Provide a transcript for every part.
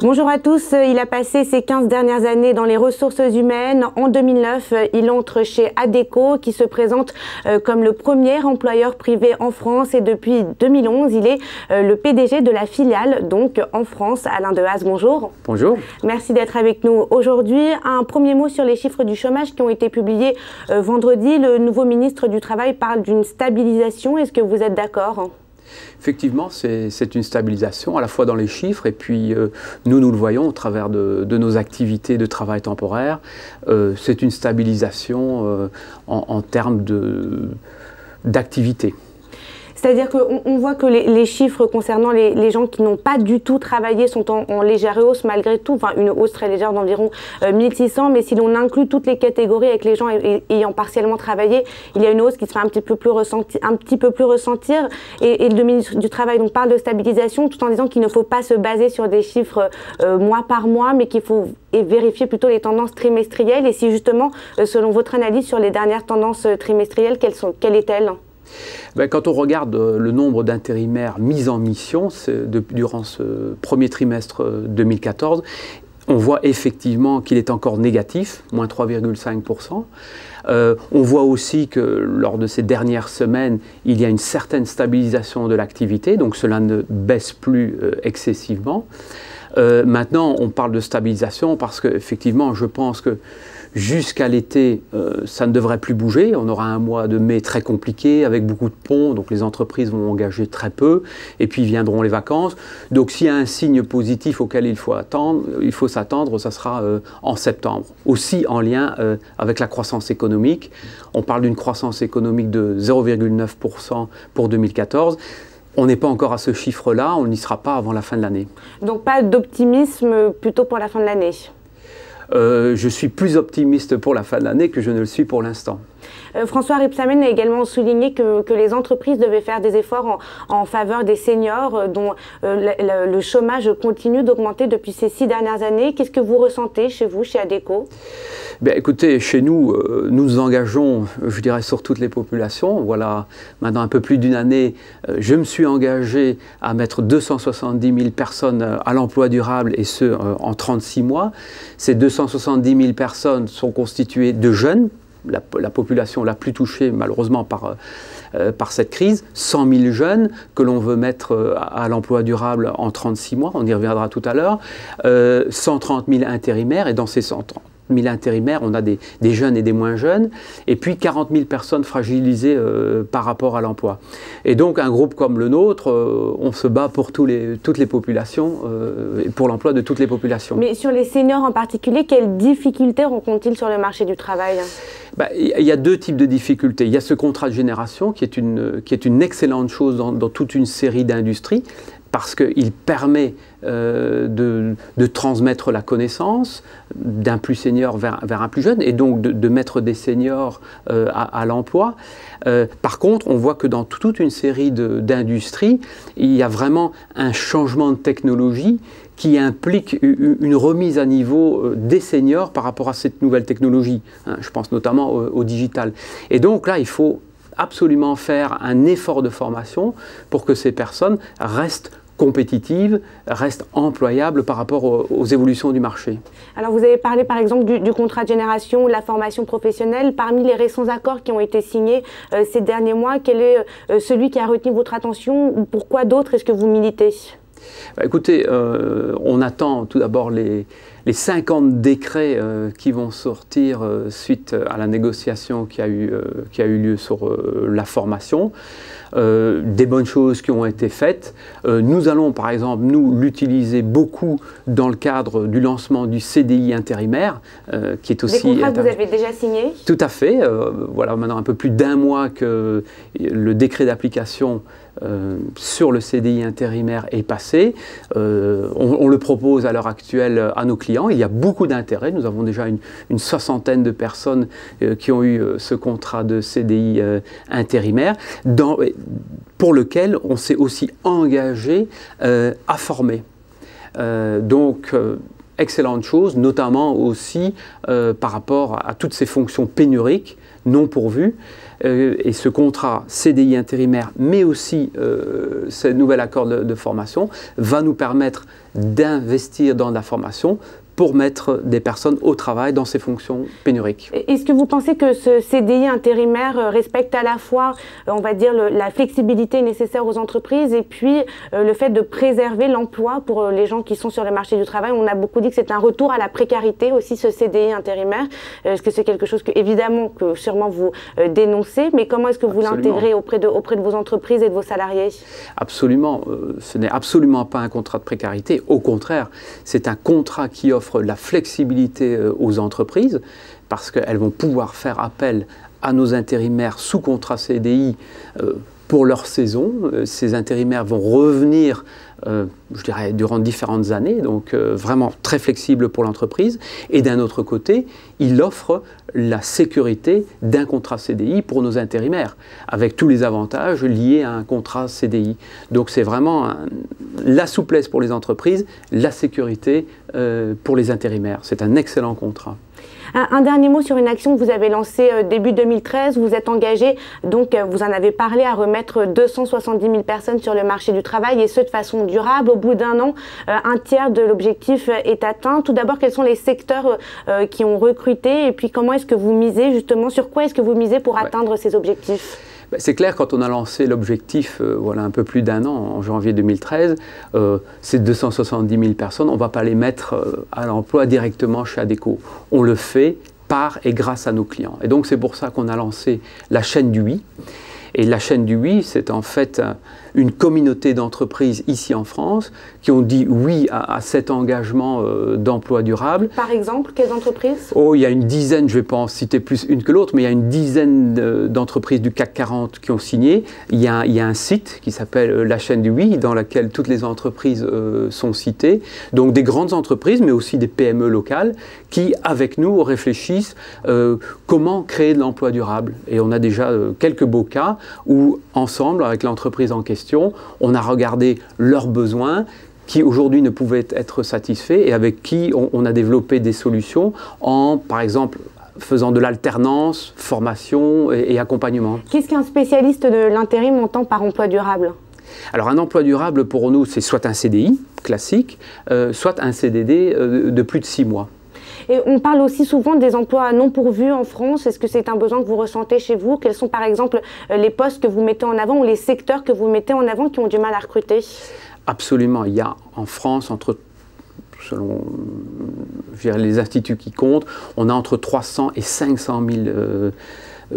Bonjour à tous, il a passé ces 15 dernières années dans les ressources humaines. En 2009, il entre chez Adecco qui se présente comme le premier employeur privé en France et depuis 2011, il est le PDG de la filiale donc en France. Alain Dehaze, bonjour. Bonjour. Merci d'être avec nous aujourd'hui. Un premier mot sur les chiffres du chômage qui ont été publiés vendredi. Le nouveau ministre du Travail parle d'une stabilisation. Est-ce que vous êtes d'accord ? Effectivement, c'est une stabilisation à la fois dans les chiffres et puis nous le voyons au travers de nos activités de travail temporaire. C'est une stabilisation en termes d'activité. C'est-à-dire qu'on voit que les chiffres concernant les gens qui n'ont pas du tout travaillé sont en légère hausse malgré tout, enfin une hausse très légère d'environ 1600, mais si l'on inclut toutes les catégories avec les gens ayant partiellement travaillé, il y a une hausse qui se fait un petit peu plus ressentir. Et le ministre du Travail donc, parle de stabilisation tout en disant qu'il ne faut pas se baser sur des chiffres mois par mois, mais qu'il faut vérifier plutôt les tendances trimestrielles. Et si justement, selon votre analyse sur les dernières tendances trimestrielles, quelle est-elle ? Quand on regarde le nombre d'intérimaires mis en mission durant ce premier trimestre 2014, on voit effectivement qu'il est encore négatif, moins 3,5%. On voit aussi que lors de ces dernières semaines, il y a une certaine stabilisation de l'activité, donc cela ne baisse plus excessivement. Maintenant, on parle de stabilisation parce qu'effectivement, je pense que jusqu'à l'été, ça ne devrait plus bouger. On aura un mois de mai très compliqué avec beaucoup de ponts, donc les entreprises vont engager très peu, et puis viendront les vacances. Donc s'il y a un signe positif auquel il faut s'attendre, ça sera en septembre. Aussi en lien avec la croissance économique. On parle d'une croissance économique de 0,9% pour 2014. On n'est pas encore à ce chiffre-là, on n'y sera pas avant la fin de l'année. Donc pas d'optimisme plutôt pour la fin de l'année ? Je suis plus optimiste pour la fin de l'année que je ne le suis pour l'instant. François Rebsamen a également souligné que les entreprises devaient faire des efforts en faveur des seniors dont le chômage continue d'augmenter depuis ces 6 dernières années. Qu'est-ce que vous ressentez chez vous, chez Adecco ? Écoutez, chez nous, nous nous engageons, je dirais, sur toutes les populations. Voilà, maintenant un peu plus d'une année, je me suis engagé à mettre 270 000 personnes à l'emploi durable et ce, en 36 mois. Ces 270 000 personnes sont constituées de jeunes, la population la plus touchée malheureusement par cette crise, 100 000 jeunes que l'on veut mettre à l'emploi durable en 36 mois, on y reviendra tout à l'heure, 130 000 intérimaires, et dans ces 130 000 intérimaires, on a des jeunes et des moins jeunes, et puis 40 000 personnes fragilisées par rapport à l'emploi. Et donc un groupe comme le nôtre, on se bat pour toutes les populations, pour l'emploi de toutes les populations. Mais sur les seniors en particulier, quelles difficultés rencontrent-ils sur le marché du travail ? Il y a deux types de difficultés. Il y a ce contrat de génération qui est une excellente chose dans toute une série d'industries, parce qu'il permet de transmettre la connaissance d'un plus senior vers un plus jeune, et donc de mettre des seniors à l'emploi. Par contre, on voit que dans toute une série d'industries, il y a vraiment un changement de technologie qui implique une remise à niveau des seniors par rapport à cette nouvelle technologie. Je pense notamment au digital. Et donc là, il faut absolument faire un effort de formation pour que ces personnes restent compétitives, restent employables par rapport aux évolutions du marché. Alors vous avez parlé par exemple du contrat de génération, la formation professionnelle. Parmi les récents accords qui ont été signés ces derniers mois, quel est celui qui a retenu votre attention ou pourquoi d'autres est-ce que vous militez ? Écoutez, on attend tout d'abord les 50 décrets qui vont sortir suite à la négociation qui a eu lieu sur la formation. Des bonnes choses qui ont été faites. Nous allons par exemple, l'utiliser beaucoup dans le cadre du lancement du CDI intérimaire, qui est aussi... Des contrats que vous avez déjà signés ? Tout à fait. Voilà maintenant un peu plus d'un mois que le décret d'application sur le CDI intérimaire est passé. On le propose à l'heure actuelle à nos clients. Il y a beaucoup d'intérêt. Nous avons déjà une soixantaine de personnes qui ont eu ce contrat de CDI intérimaire, pour lequel on s'est aussi engagé à former. Donc, excellente chose, notamment aussi par rapport à toutes ces fonctions pénuriques, non pourvues. Et ce contrat CDI intérimaire, mais aussi ce nouvel accord de formation, va nous permettre d'investir dans la formation pour mettre des personnes au travail dans ces fonctions pénuriques. Est-ce que vous pensez que ce CDI intérimaire respecte à la fois, on va dire, la flexibilité nécessaire aux entreprises et puis le fait de préserver l'emploi pour les gens qui sont sur le marché du travail? On a beaucoup dit que c'est un retour à la précarité aussi, ce CDI intérimaire. Est-ce que c'est quelque chose que, évidemment, que sûrement vous dénoncez, mais comment est-ce que vous l'intégrez auprès de vos entreprises et de vos salariés? Absolument. Ce n'est absolument pas un contrat de précarité. Au contraire, c'est un contrat qui offre la flexibilité aux entreprises parce qu'elles vont pouvoir faire appel à nos intérimaires sous contrat CDI pour leur saison. Ces intérimaires vont revenir, je dirais, durant différentes années, donc vraiment très flexible pour l'entreprise. Et d'un autre côté, il offre la sécurité d'un contrat CDI pour nos intérimaires, avec tous les avantages liés à un contrat CDI. Donc c'est vraiment la souplesse pour les entreprises, la sécurité pour les intérimaires. C'est un excellent contrat. Un dernier mot sur une action que vous avez lancée début 2013. Vous êtes engagé, donc vous en avez parlé, à remettre 270 000 personnes sur le marché du travail, et ce de façon durable. Au bout d'un an, un tiers de l'objectif est atteint. Tout d'abord, quels sont les secteurs qui ont recruté, et puis comment est-ce que vous misez justement, sur quoi est-ce que vous misez pour atteindre ces objectifs? C'est clair, quand on a lancé l'objectif, voilà, un peu plus d'un an, en janvier 2013, ces 270 000 personnes, on ne va pas les mettre à l'emploi directement chez Adecco. On le fait par et grâce à nos clients. Et donc c'est pour ça qu'on a lancé la chaîne du oui. Et la chaîne du oui, c'est en fait une communauté d'entreprises ici en France qui ont dit oui à cet engagement d'emploi durable. Par exemple, quelles entreprises? Oh, il y a une dizaine, je ne vais pas en citer plus une que l'autre, mais il y a une dizaine d'entreprises du CAC 40 qui ont signé. Il y a un site qui s'appelle la chaîne du oui, dans laquelle toutes les entreprises sont citées. Donc des grandes entreprises, mais aussi des PME locales qui, avec nous, réfléchissent comment créer de l'emploi durable. Et on a déjà quelques beaux cas où, ensemble, avec l'entreprise en question, on a regardé leurs besoins qui aujourd'hui ne pouvaient être satisfaits et avec qui on a développé des solutions en, par exemple, faisant de l'alternance, formation et accompagnement. Qu'est-ce qu'un spécialiste de l'intérim entend par emploi durable? Alors un emploi durable pour nous, c'est soit un CDI classique, soit un CDD de plus de 6 mois. Et on parle aussi souvent des emplois non pourvus en France. Est-ce que c'est un besoin que vous ressentez chez vous? Quels sont par exemple les postes que vous mettez en avant ou les secteurs que vous mettez en avant qui ont du mal à recruter? Absolument. Il y a en France, selon les instituts qui comptent, on a entre 300 et 500 000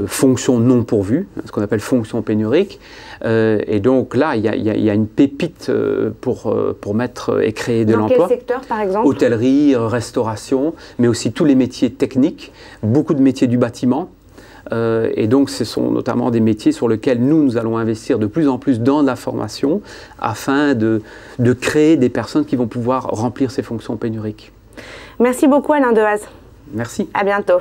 fonctions non pourvues, ce qu'on appelle fonctions pénuriques. Et donc là, il y a une pépite pour mettre et créer de l'emploi. Dans quel secteur, par exemple? Hôtellerie, restauration, mais aussi tous les métiers techniques, beaucoup de métiers du bâtiment. Et donc, ce sont notamment des métiers sur lesquels nous allons investir de plus en plus dans la formation afin de créer des personnes qui vont pouvoir remplir ces fonctions pénuriques. Merci beaucoup, Alain Dehaze. Merci. À bientôt.